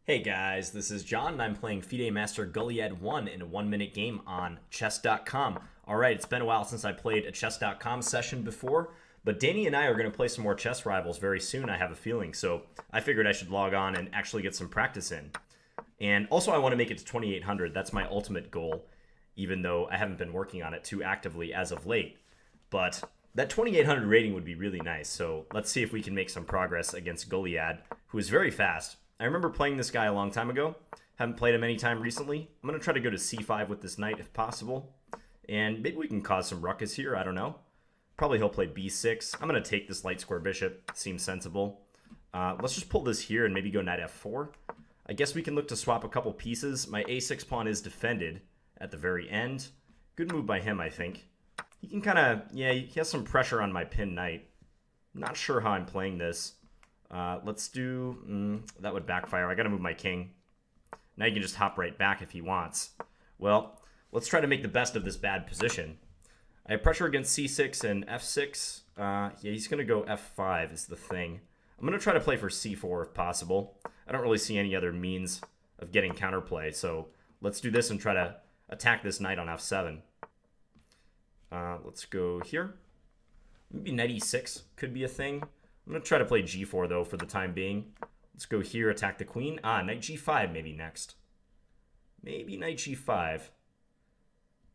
Hey guys, this is John, and I'm playing FIDE Master Gulliad 1 in a 1-minute game on chess.com. Alright, it's been a while since I played a chess.com session before, but Danny and I are going to play some more chess rivals very soon, I have a feeling, so I figured I should log on and actually get some practice in. And also, I want to make it to 2800. That's my ultimate goal, even though I haven't been working on it too actively as of late. But that 2800 rating would be really nice, so let's see if we can make some progress against Gulliad, who is very fast. I remember playing this guy a long time ago. Haven't played him any time recently. I'm going to try to go to c5 with this knight if possible. And maybe we can cause some ruckus here. I don't know. Probably he'll play b6. I'm going to take this light square bishop. Seems sensible. Let's just pull this here and maybe go knight f4. I guess we can look to swap a couple pieces. My a6 pawn is defended at the very end. Good move by him, I think. He can kind of, yeah, he has some pressure on my pin knight. Not sure how I'm playing this. Let's do... that would backfire. I gotta move my king. Now he can just hop right back if he wants. Well, let's try to make the best of this bad position. I have pressure against c6 and f6. Yeah, he's gonna go f5 is the thing. I'm gonna try to play for c4 if possible. I don't really see any other means of getting counterplay, so let's do this and try to attack this knight on f7. Let's go here. Maybe knight e6 could be a thing. I'm going to try to play g4, though, for the time being. Let's go here, attack the queen. Knight g5 maybe next. Maybe knight g5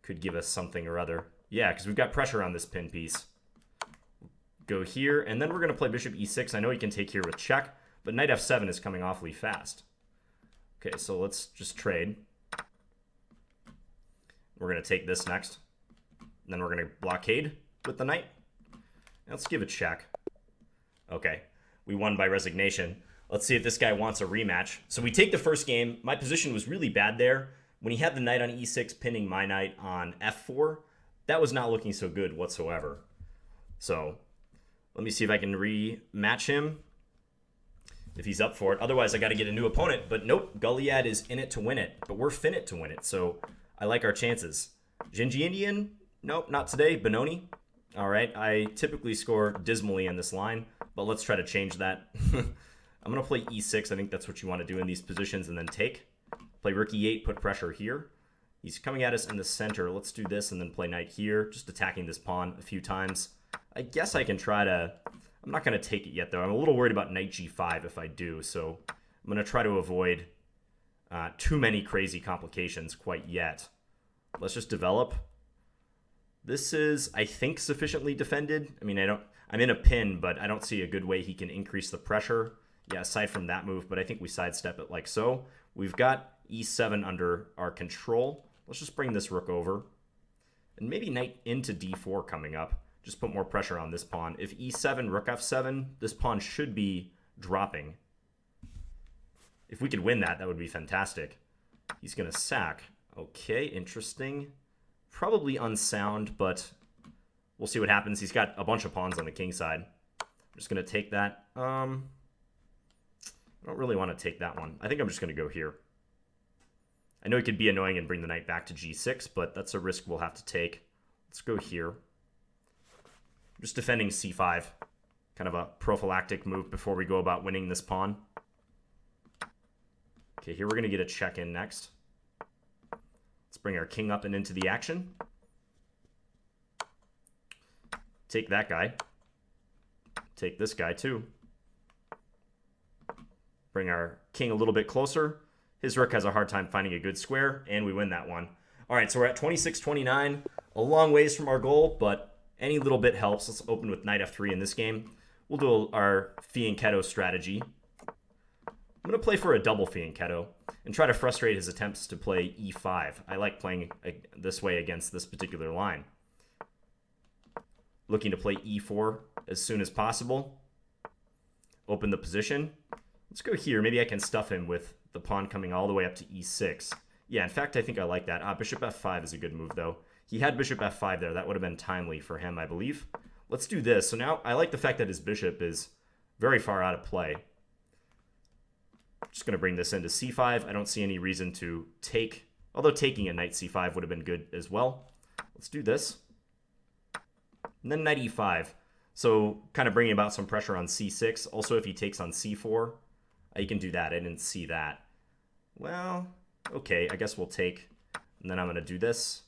could give us something or other. Yeah, because we've got pressure on this pin piece. Go here, and then we're going to play bishop e6. I know he can take here with check, but knight f7 is coming awfully fast. Okay, so let's just trade. We're going to take this next. And then we're going to blockade with the knight. Let's give a check. Okay, we won by resignation. Let's see if this guy wants a rematch. So we take the first game. My position was really bad there. When he had the knight on e6 pinning my knight on f4, that was not looking so good whatsoever. So let me see if I can rematch him if he's up for it. Otherwise, I got to get a new opponent. But nope, Gulliad is in it to win it. But we're finit to win it, so I like our chances. Gingy Indian? Nope, not today. Benoni? All right, I typically score dismally in this line, but let's try to change that. I'm going to play e6. I think that's what you want to do in these positions, and then take. Play rook e8, put pressure here. He's coming at us in the center. Let's do this and then play knight here, just attacking this pawn a few times. I guess I can try to... I'm not going to take it yet, though. I'm a little worried about knight g5 if I do, so I'm going to try to avoid too many crazy complications quite yet. Let's just develop. This is, I think, sufficiently defended. I mean, I'm in a pin, but I don't see a good way he can increase the pressure. Yeah, aside from that move, but I think we sidestep it like so. We've got e7 under our control. Let's just bring this rook over. And maybe knight into d4 coming up. Just put more pressure on this pawn. If e7, rook f7, this pawn should be dropping. If we could win that, that would be fantastic. He's going to sack. Okay, interesting. Probably unsound, but we'll see what happens. He's got a bunch of pawns on the king side. I'm just going to take that. I don't really want to take that one. I think I'm just going to go here. I know it could be annoying and bring the knight back to g6, but that's a risk we'll have to take. Let's go here. I'm just defending c5. Kind of a prophylactic move before we go about winning this pawn. Okay, here we're going to get a check in next. Let's bring our king up and into the action. Take that guy. Take this guy too. Bring our king a little bit closer. His rook has a hard time finding a good square, and we win that one. All right, so we're at 26-29. A long ways from our goal, but any little bit helps. Let's open with knight f3 in this game. We'll do our fianchetto strategy. I'm going to play for a double fianchetto and try to frustrate his attempts to play e5. I like playing this way against this particular line. Looking to play e4 as soon as possible. Open the position. Let's go here. Maybe I can stuff him with the pawn coming all the way up to e6. Yeah, in fact, I think I like that. Bishop f5 is a good move, though. He had bishop f5 there. That would have been timely for him, I believe. Let's do this. So now I like the fact that his bishop is very far out of play. Just going to bring this into c5. I don't see any reason to take, although taking a knight c5 would have been good as well. Let's do this. And then knight e5. So kind of bringing about some pressure on c6. Also, if he takes on c4, he can do that. I didn't see that. Well, okay, I guess we'll take. And then I'm going to do this.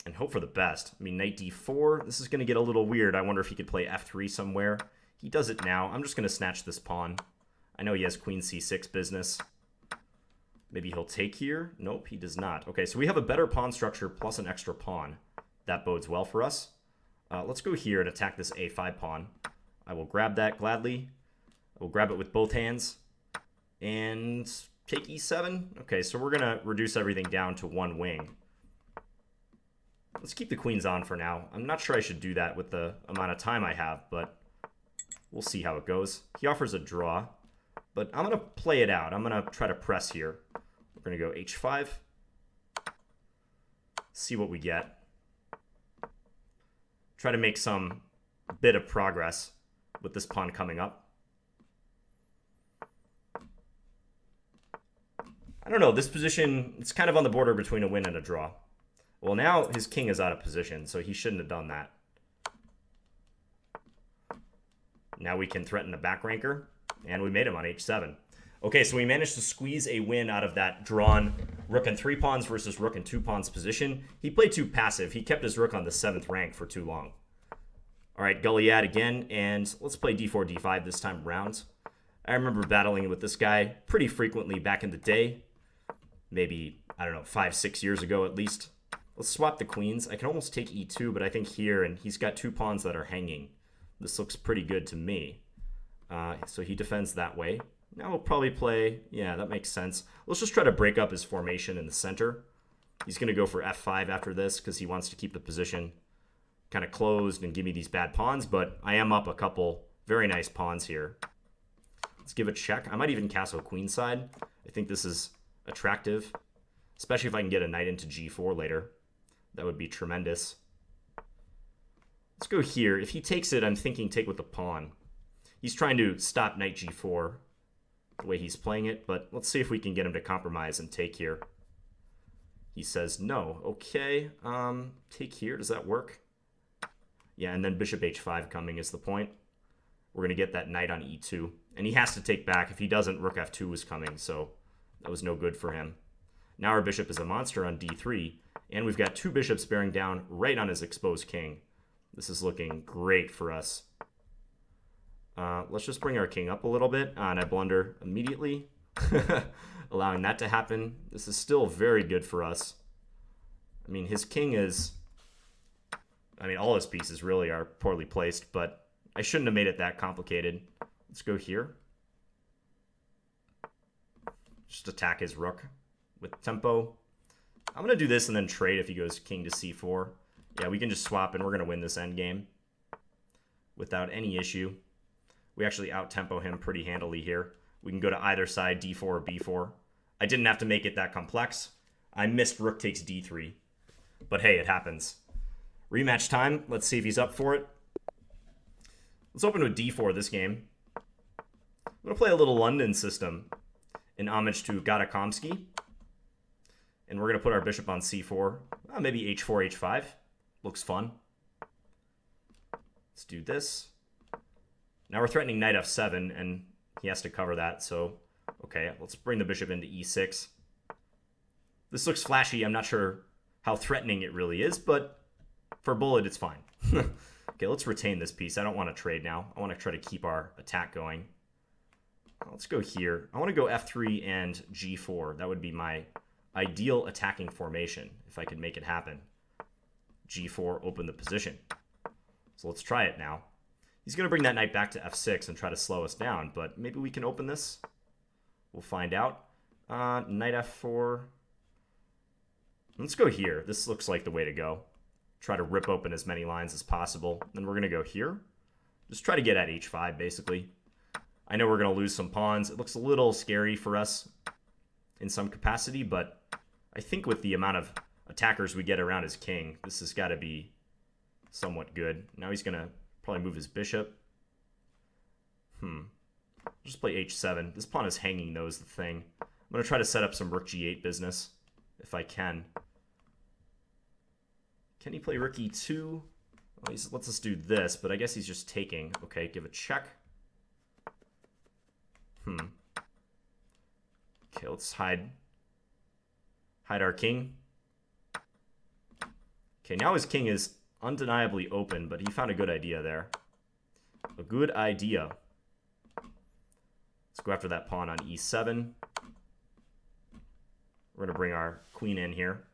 And hope for the best. I mean, knight d4. This is going to get a little weird. I wonder if he could play f3 somewhere. He does it now. I'm just going to snatch this pawn. I know he has queen c6 business. Maybe he'll take here. Nope, he does not. Okay, so we have a better pawn structure plus an extra pawn. That bodes well for us. Let's go here and attack this a5 pawn. I will grab that gladly. I will grab it with both hands. And take e7. Okay, so we're going to reduce everything down to one wing. Let's keep the queens on for now. I'm not sure I should do that with the amount of time I have, but we'll see how it goes. He offers a draw, but I'm going to play it out. I'm going to try to press here. We're going to go h5. See what we get. Try to make some bit of progress with this pawn coming up. I don't know, this position, it's kind of on the border between a win and a draw. Well, now his king is out of position, so he shouldn't have done that. Now we can threaten the back ranker, and we made him on h7. Okay, so we managed to squeeze a win out of that drawn rook and 3 pawns versus rook and 2 pawns position. He played too passive. He kept his rook on the 7th rank for too long. All right, Gulliad again, and let's play d4, d5 this time around. I remember battling with this guy pretty frequently back in the day. Maybe, I don't know, 5-6 years ago at least. Let's swap the queens. I can almost take e2, but I think here, and he's got 2 pawns that are hanging. This looks pretty good to me. So he defends that way. Now we'll probably play, yeah, that makes sense. Let's just try to break up his formation in the center. He's going to go for f5 after this because he wants to keep the position kind of closed and give me these bad pawns, but I am up a couple very nice pawns here. Let's give a check. I might even castle queenside. I think this is attractive, especially if I can get a knight into g4 later. That would be tremendous. Let's go here. If he takes it, I'm thinking take with the pawn. He's trying to stop knight g4 the way he's playing it, but let's see if we can get him to compromise and take here. He says no. Okay, take here. Does that work? Yeah, and then bishop h5 coming is the point. We're going to get that knight on e2, and he has to take back. If he doesn't, rook f2 is coming, so that was no good for him. Now our bishop is a monster on d3, and we've got 2 bishops bearing down right on his exposed king. This is looking great for us. Let's just bring our king up a little bit, and I blunder immediately, allowing that to happen. This is still very good for us. I mean, his king is... I mean, all his pieces really are poorly placed, but I shouldn't have made it that complicated. Let's go here. Just attack his rook with tempo. I'm going to do this and then trade if he goes king to c4. Yeah, we can just swap and we're going to win this endgame without any issue. We actually out-tempo him pretty handily here. We can go to either side, d4 or b4. I didn't have to make it that complex. I missed rook takes d3. But hey, it happens. Rematch time. Let's see if he's up for it. Let's open with d4 this game. I'm going to play a little London system in homage to Gadakomsky. And we're going to put our bishop on c4. Maybe h4, h5. Looks fun. Let's do this. Now we're threatening knight f7, and he has to cover that. So, okay, let's bring the bishop into e6. This looks flashy. I'm not sure how threatening it really is, but for bullet, it's fine. Okay, let's retain this piece. I don't want to trade now. I want to try to keep our attack going. Let's go here. I want to go f3 and g4. That would be my ideal attacking formation if I could make it happen. g4, open the position. So let's try it now. He's going to bring that knight back to f6 and try to slow us down, but maybe we can open this. We'll find out. Knight f4. Let's go here. This looks like the way to go. Try to rip open as many lines as possible. Then we're going to go here. Just try to get at h5, basically. I know we're going to lose some pawns. It looks a little scary for us in some capacity, but I think with the amount of attackers we get around his king, this has got to be somewhat good. Now he's going to probably move his bishop. Just play h7. This pawn is hanging, though, is the thing. I'm going to try to set up some rook g8 business, if I can. Can he play rook e2? Well, let's just do this, but I guess he's just taking. Okay, give a check. Okay, let's hide our king. Okay, now his king is undeniably open, but he found a good idea there. A good idea. Let's go after that pawn on e7. We're going to bring our queen in here.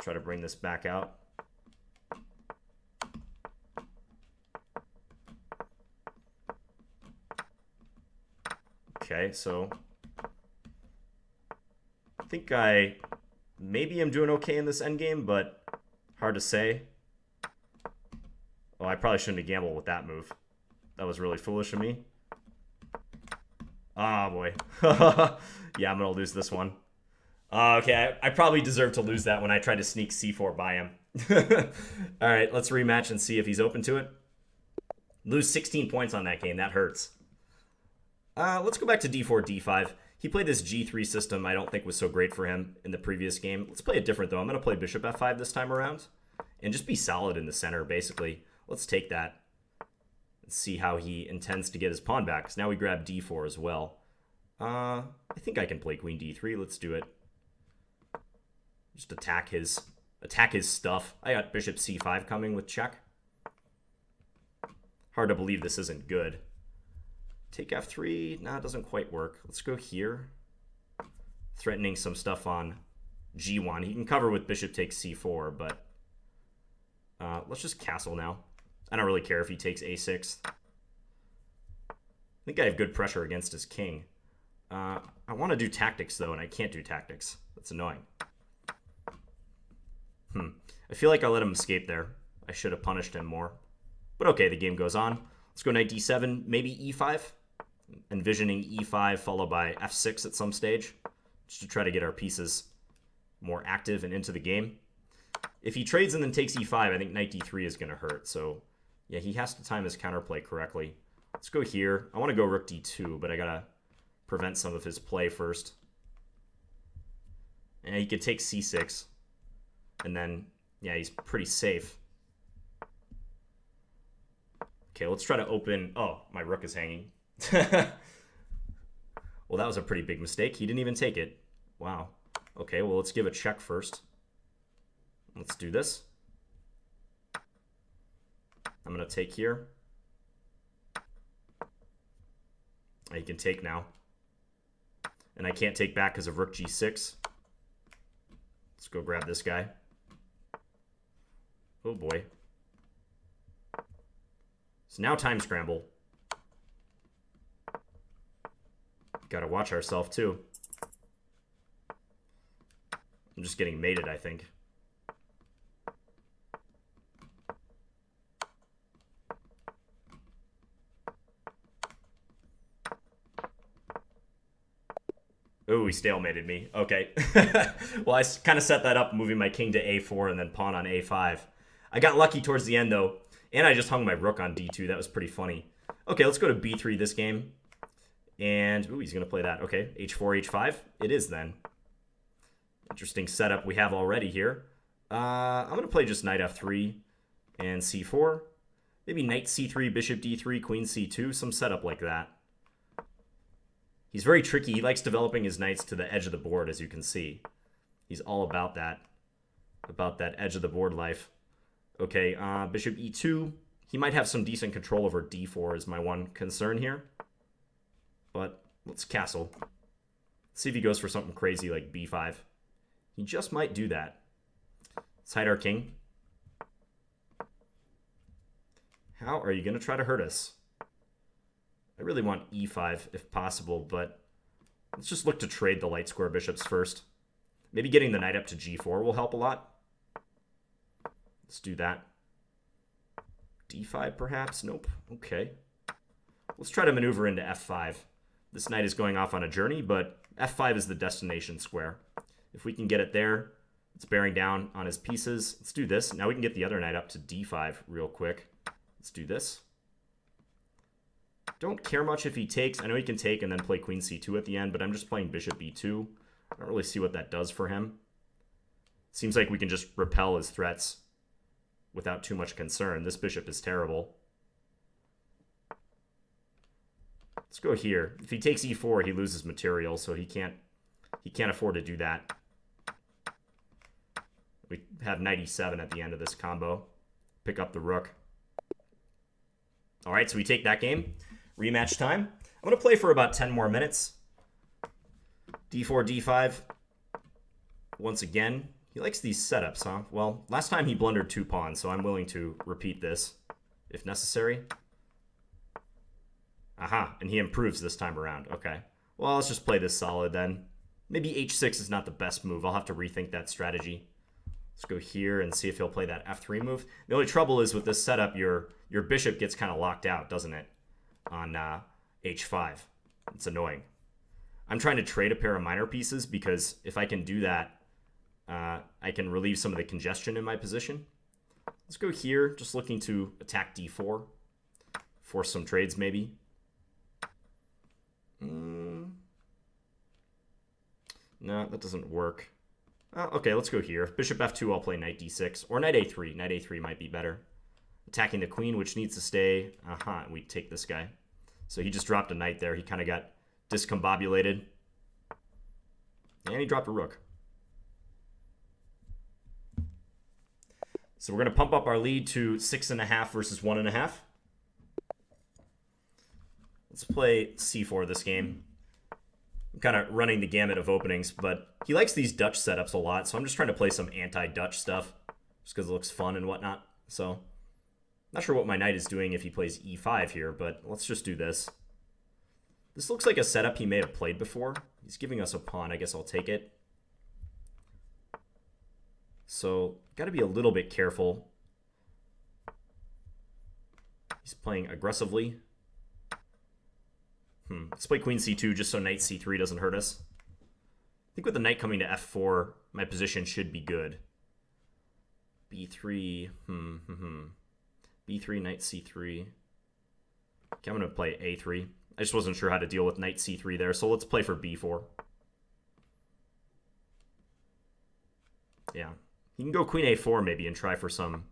Try to bring this back out. Okay, so I think I maybe am doing okay in this endgame, but hard to say. Oh, I probably shouldn't have gambled with that move. That was really foolish of me. Ah, boy. Yeah, I'm going to lose this one. Okay, I probably deserve to lose that when I tried to sneak c4 by him. All right, let's rematch and see if he's open to it. Lose 16 points on that game. That hurts. Let's go back to d4, d5. He played this g3 system I don't think was so great for him in the previous game. Let's play it different, though. I'm going to play bishop f5 this time around and just be solid in the center, basically. Let's take that and see how he intends to get his pawn back. Because now we grab d4 as well. I think I can play queen d3. Let's do it. Just attack his stuff. I got bishop c5 coming with check. Hard to believe this isn't good. Take f3. Nah, it doesn't quite work. Let's go here. Threatening some stuff on g1. He can cover with bishop takes c4, but let's just castle now. I don't really care if he takes a6. I think I have good pressure against his king. I want to do tactics, though, and I can't do tactics. That's annoying. I feel like I let him escape there. I should have punished him more. But okay, the game goes on. Let's go knight d7, maybe e5. Envisioning e5 followed by f6 at some stage, just to try to get our pieces more active and into the game. If he trades and then takes e5, I think knight d3 is going to hurt. So yeah, he has to time his counterplay correctly. Let's go here. I want to go rook d2, but I got to prevent some of his play first. And he could take c6. And then, yeah, he's pretty safe. Okay, let's try to open... Oh, my rook is hanging. Well, that was a pretty big mistake. He didn't even take it. Wow. Okay, well, let's give a check first. Let's do this. I'm going to take here. I can take now. And I can't take back because of rook g6. Let's go grab this guy. Oh boy. So now time scramble. Gotta watch ourselves too. I'm just getting mated, I think. Oh, he stalemated me. Okay. Well, I kind of set that up, moving my king to a4 and then pawn on a5. I got lucky towards the end, though. And I just hung my rook on d2. That was pretty funny. Okay, let's go to b3 this game. And, ooh, he's going to play that. Okay, h4, h5. It is then. Interesting setup we have already here. I'm going to play just knight f3 and c4. Maybe knight c3, bishop d3, queen c2. Some setup like that. He's very tricky. He likes developing his knights to the edge of the board, as you can see. He's all about that edge of the board life. Okay, bishop e2. He might have some decent control over d4 is my one concern here. But let's castle. See if he goes for something crazy like b5. He just might do that. Let's hide our king. How are you going to try to hurt us? I really want e5 if possible, but let's just look to trade the light square bishops first. Maybe getting the knight up to g4 will help a lot. Let's do that. d5 perhaps? Nope. Okay. Let's try to maneuver into f5. This knight is going off on a journey, but f5 is the destination square. If we can get it there, it's bearing down on his pieces. Let's do this. Now we can get the other knight up to d5 real quick. Let's do this. Don't care much if he takes. I know he can take and then play queen c2 at the end, but I'm just playing bishop b2. I don't really see what that does for him. Seems like we can just repel his threats without too much concern. This bishop is terrible. Let's go here. If he takes e4, he loses material, so he can't afford to do that. We have knight e7 at the end of this combo. Pick up the rook. All right, so we take that game. Rematch time. I'm going to play for about 10 more minutes. d4, d5. Once again, he likes these setups, huh? Well, last time he blundered 2 pawns, so I'm willing to repeat this if necessary. Aha, and he improves this time around. Okay. Well, let's just play this solid then. Maybe h6 is not the best move. I'll have to rethink that strategy. Let's go here and see if he'll play that f3 move. The only trouble is with this setup, your bishop gets kind of locked out, doesn't it? On h5. It's annoying. I'm trying to trade a pair of minor pieces because if I can do that, I can relieve some of the congestion in my position. Let's go here, just looking to attack d4. Force some trades, maybe. No, that doesn't work. Okay, let's go here. Bishop f2, I'll play knight d6. Or knight a3. Knight a3 might be better. Attacking the queen, which needs to stay. And we take this guy. So he just dropped a knight there. He kind of got discombobulated. And he dropped a rook. So we're going to pump up our lead to 6.5 versus 1.5. Let's play c4 this game. I'm kind of running the gamut of openings, but he likes these Dutch setups a lot, so I'm just trying to play some anti-Dutch stuff just because it looks fun and whatnot. So not sure what my knight is doing if he plays e5 here, but let's just do this. This looks like a setup he may have played before. He's giving us a pawn. I guess I'll take it. So got to be a little bit careful. He's playing aggressively. Let's play queen c2 just so knight c3 doesn't hurt us. I think with the knight coming to f4, my position should be good. b3, b3, knight c3. Okay, I'm going to play a3. I just wasn't sure how to deal with knight c3 there, so let's play for b4. Yeah, you can go queen a4 maybe and try for some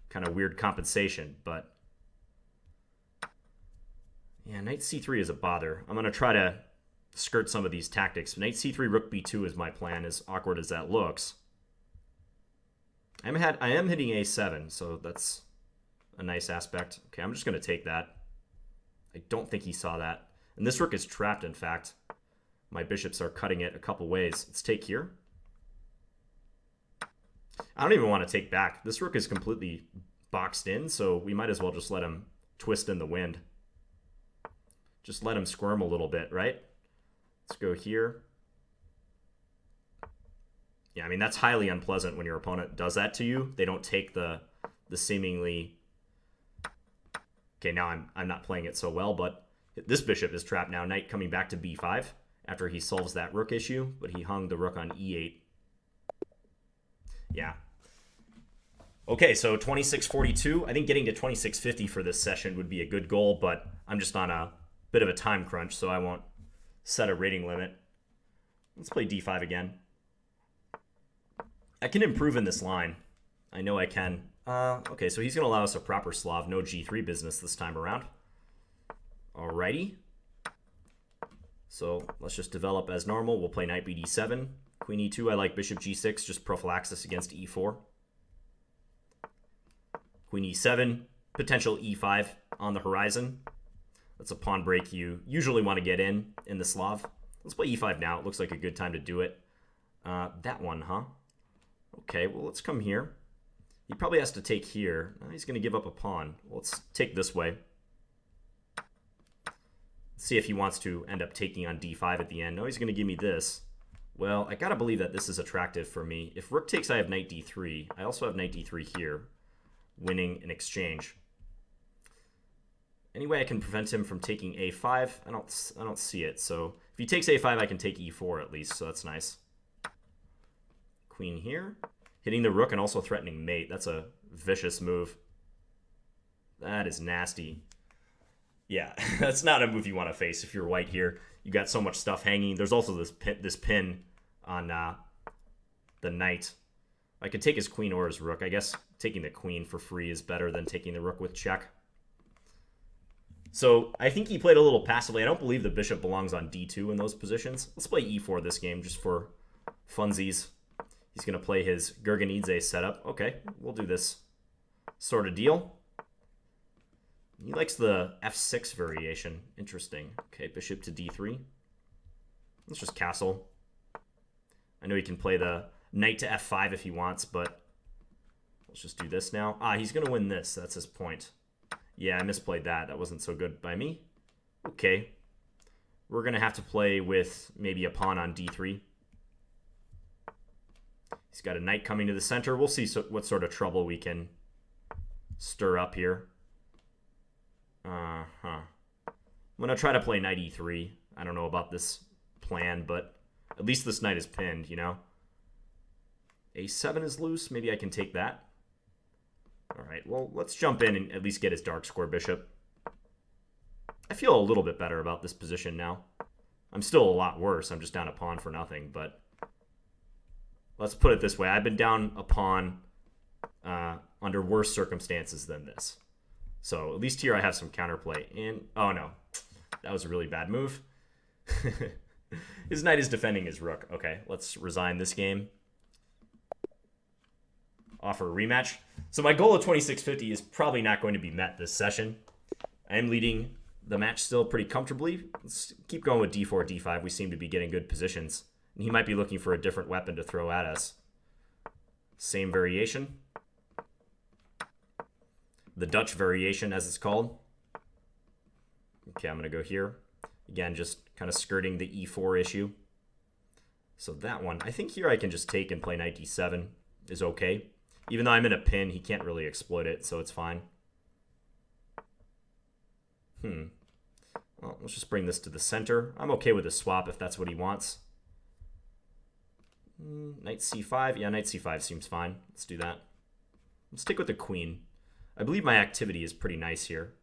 kind of weird compensation, but yeah, knight c3 is a bother. I'm going to try to skirt some of these tactics. Knight c3, rook b2 is my plan, as awkward as that looks. I am hitting a7, so that's a nice aspect. Okay, I'm just going to take that. I don't think he saw that. And this rook is trapped, in fact. My bishops are cutting it a couple ways. Let's take here. I don't even want to take back. This rook is completely boxed in, so we might as well just let him twist in the wind. Just let him squirm a little bit, right? Let's go here. Yeah, I mean, that's highly unpleasant when your opponent does that to you. They don't take the seemingly... Okay, now I'm not playing it so well, but this bishop is trapped now. Knight coming back to b5 after he solves that rook issue, but he hung the rook on e8. Yeah. Okay, so 26:42. I think getting to 26:50 for this session would be a good goal, but I'm just on a bit of a time crunch, so I won't set a rating limit. Let's play d5 again. I can improve in this line. I know I can. Okay, so he's going to allow us a proper Slav, no g3 business this time around. Alrighty. So let's just develop as normal. We'll play knight bd7. Queen e2, I like bishop g6, just prophylaxis against e4. Queen e7, potential e5 on the horizon. That's a pawn break you usually want to get in the Slav. Let's play e5 now. It looks like a good time to do it. That one, huh? Okay, well, let's come here. He probably has to take here. He's going to give up a pawn. Well, let's take this way. Let's see if he wants to end up taking on d5 at the end. No, he's going to give me this. Well, I got to believe that this is attractive for me. If rook takes, I have knight d3. I also have knight d3 here, winning an exchange. Any way I can prevent him from taking a5? I don't see it. So if he takes a5, I can take e4 at least, so that's nice. Queen here. Hitting the rook and also threatening mate. That's a vicious move. That is nasty. Yeah, that's not a move you want to face if you're white here. You got so much stuff hanging. There's also this pin on the knight. I could take his queen or his rook. I guess taking the queen for free is better than taking the rook with check. So I think he played a little passively. I don't believe the bishop belongs on d2 in those positions. Let's play e4 this game just for funsies. He's going to play his Gurgenidze setup. Okay, we'll do this sort of deal. He likes the f6 variation. Interesting. Okay, bishop to d3. Let's just castle. I know he can play the knight to f5 if he wants, but let's just do this now. He's going to win this. That's his point. Yeah, I misplayed that. That wasn't so good by me. Okay. We're going to have to play with maybe a pawn on d3. He's got a knight coming to the center. We'll see what sort of trouble we can stir up here. I'm going to try to play knight e3. I don't know about this plan, but at least this knight is pinned, you know? a7 is loose. Maybe I can take that. All right, well, let's jump in and at least get his dark square bishop. I feel a little bit better about this position now. I'm still a lot worse. I'm just down a pawn for nothing, but let's put it this way. I've been down a pawn under worse circumstances than this. So at least here I have some counterplay. And oh no, that was a really bad move. His knight is defending his rook. Okay, let's resign this game. Offer a rematch. So my goal of 2650 is probably not going to be met this session. I am leading the match still pretty comfortably. Let's keep going with d4, d5. We seem to be getting good positions. And he might be looking for a different weapon to throw at us. Same variation. The Dutch variation, as it's called. Okay, I'm going to go here. Again, just kind of skirting the e4 issue. So that one, I think here I can just take and play knight d7 is okay. Even though I'm in a pin, he can't really exploit it, so it's fine. Well, let's just bring this to the center. I'm okay with a swap if that's what he wants. Knight c5. Yeah, knight c5 seems fine. Let's do that. Let's stick with the queen. I believe my activity is pretty nice here.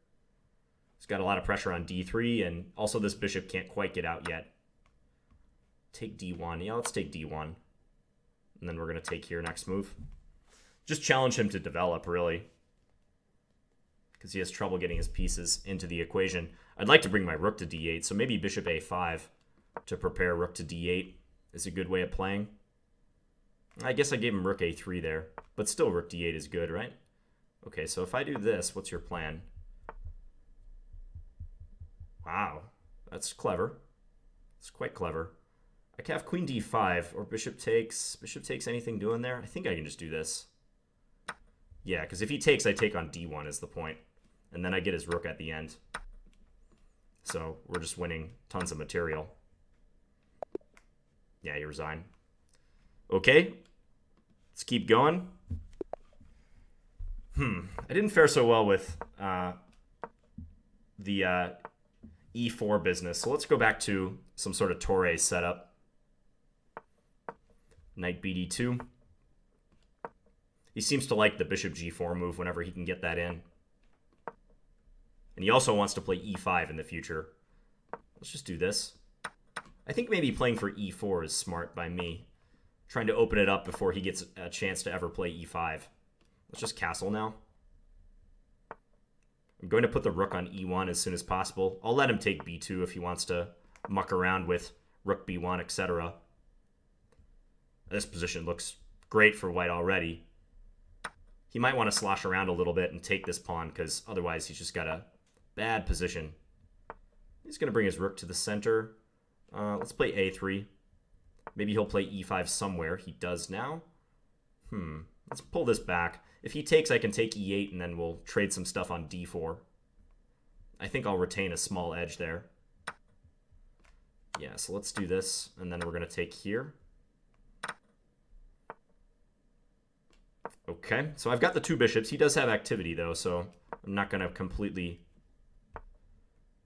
He's got a lot of pressure on d3, and also this bishop can't quite get out yet. Take d1. Yeah, let's take d1. And then we're going to take here next move. Just challenge him to develop, really. Because he has trouble getting his pieces into the equation. I'd like to bring my rook to d8, so maybe bishop a5 to prepare rook to d8 is a good way of playing. I guess I gave him rook a3 there, but still rook d8 is good, right? Okay, so if I do this, what's your plan? Wow, that's clever. It's quite clever. I can have queen d5 or bishop takes. Bishop takes, anything doing there? I think I can just do this. Yeah, because if he takes, I take on d1 is the point. And then I get his rook at the end. So we're just winning tons of material. Yeah, you resign. Okay, let's keep going. I didn't fare so well with the e4 business. So let's go back to some sort of Torre setup. Knight bd2. He seems to like the bishop g4 move whenever he can get that in. And he also wants to play e5 in the future. Let's just do this. I think maybe playing for e4 is smart by me. Trying to open it up before he gets a chance to ever play e5. Let's just castle now. I'm going to put the rook on e1 as soon as possible. I'll let him take b2 if he wants to muck around with rook b1, etc. This position looks great for white already. He might want to slosh around a little bit and take this pawn, because otherwise he's just got a bad position. He's going to bring his rook to the center. Let's play a3. Maybe he'll play e5 somewhere. He does now. Let's pull this back. If he takes, I can take e8, and then we'll trade some stuff on d4. I think I'll retain a small edge there. Yeah, so let's do this, and then we're going to take here. Okay, so I've got the two bishops. He does have activity, though, so I'm not going to completely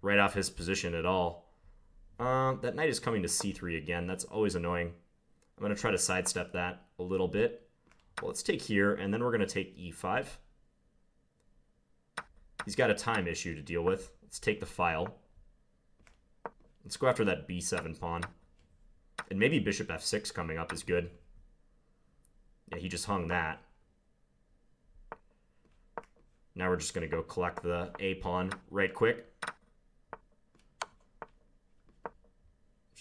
write off his position at all. That knight is coming to c3 again. That's always annoying. I'm going to try to sidestep that a little bit. Well, let's take here, and then we're going to take e5. He's got a time issue to deal with. Let's take the file. Let's go after that b7 pawn. And maybe bishop f6 coming up is good. Yeah, he just hung that. Now we're just going to go collect the a pawn right quick.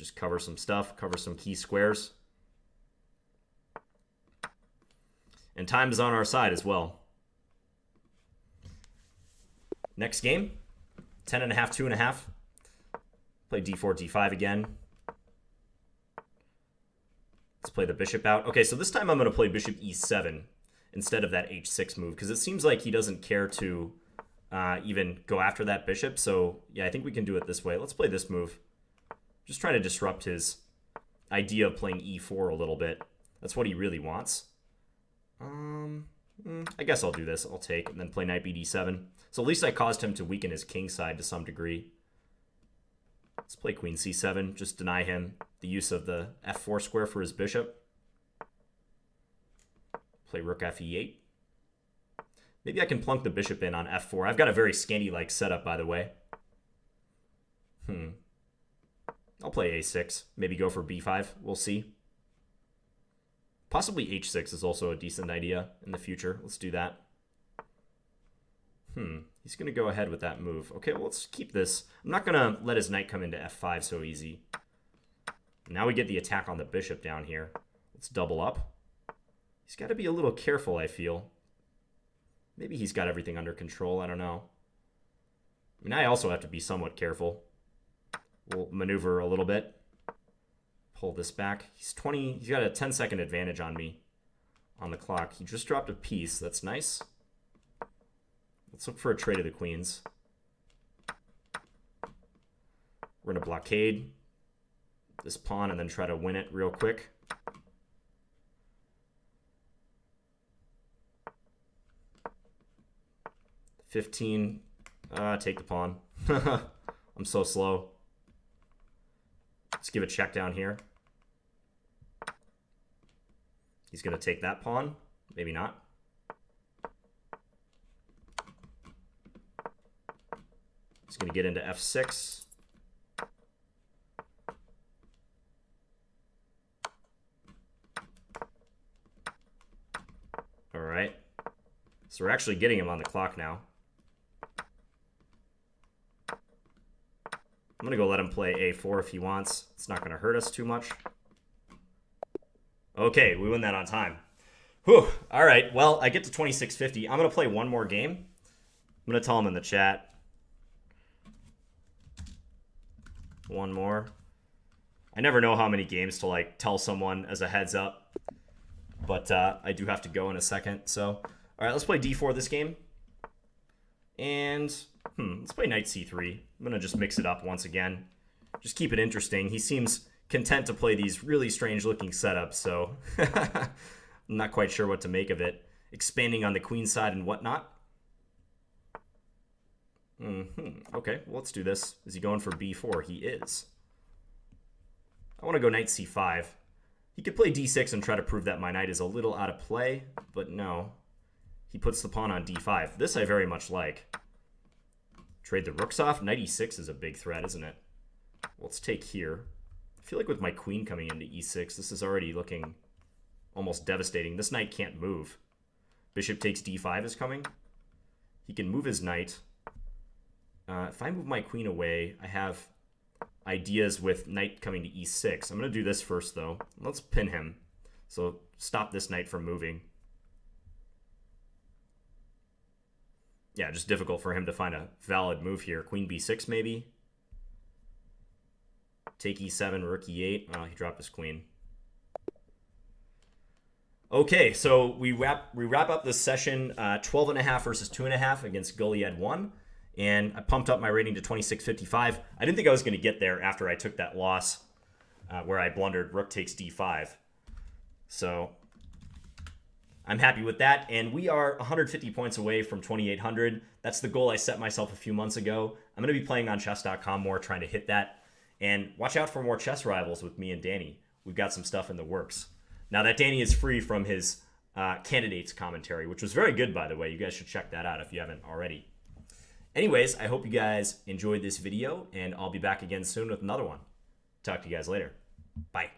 Just cover some stuff, cover some key squares. And time is on our side as well. Next game, 10.5, 2.5. Play d4, d5 again. Let's play the bishop out. Okay, so this time I'm going to play bishop e7 instead of that h6 move, because it seems like he doesn't care to even go after that bishop. So, yeah, I think we can do it this way. Let's play this move. Just trying to disrupt his idea of playing e4 a little bit. That's what he really wants. I guess I'll do this. I'll take and then play knight bd7. So at least I caused him to weaken his king side to some degree. Let's play queen c7. Just deny him the use of the f4 square for his bishop. Play rook fe8. Maybe I can plunk the bishop in on f4. I've got a very Scandi-like setup, by the way. I'll play a6. Maybe go for b5. We'll see. Possibly h6 is also a decent idea in the future. Let's do that. He's going to go ahead with that move. Okay, well, let's keep this. I'm not going to let his knight come into f5 so easy. Now we get the attack on the bishop down here. Let's double up. He's got to be a little careful, I feel. Maybe he's got everything under control. I don't know. I mean, I also have to be somewhat careful. We'll maneuver a little bit. Pull this back. He's got a 10-second advantage on me on the clock. He just dropped a piece. That's nice. Let's look for a trade of the queens. We're going to blockade this pawn and then try to win it real quick. $15. Take the pawn. I'm so slow. Let's give a check down here. He's going to take that pawn. Maybe not. He's going to get into f6. All right. So we're actually getting him on the clock now. I'm going to go let him play a4 if he wants. It's not going to hurt us too much. Okay, we win that on time. Whew. All right, well, I get to 2650. I'm going to play one more game. I'm going to tell him in the chat. One more. I never know how many games to like tell someone as a heads up, but I do have to go in a second. So, all right, let's play d4 this game, and let's play knight c3. I'm gonna just mix it up once again, just keep it interesting. He seems content to play these really strange-looking setups, so I'm not quite sure what to make of it. Expanding on the queen side and whatnot. Okay, well, let's do this. Is he going for b4? He is. I want to go knight c5. He could play d6 and try to prove that my knight is a little out of play, but no. He puts the pawn on d5. This I very much like. Trade the rooks off. Knight e6 is a big threat, isn't it? Well, let's take here. I feel like with my queen coming into e6, this is already looking almost devastating. This knight can't move. Bishop takes d5 is coming. He can move his knight. If I move my queen away, I have ideas with knight coming to e6. I'm going to do this first, though. Let's pin him. So stop this knight from moving. Yeah, just difficult for him to find a valid move here. Queen b6, maybe. Take e7, rook e8. Oh, he dropped his queen. Okay, so we wrap up this session 12.5 versus 2.5 against Goliad 1. And I pumped up my rating to 2655. I didn't think I was going to get there after I took that loss where I blundered rook takes d5. So I'm happy with that. And we are 150 points away from 2800. That's the goal I set myself a few months ago. I'm going to be playing on chess.com more, trying to hit that. And watch out for more chess rivals with me and Danny. We've got some stuff in the works. Now that Danny is free from his candidates commentary, which was very good, by the way. You guys should check that out if you haven't already. Anyways, I hope you guys enjoyed this video, and I'll be back again soon with another one. Talk to you guys later. Bye.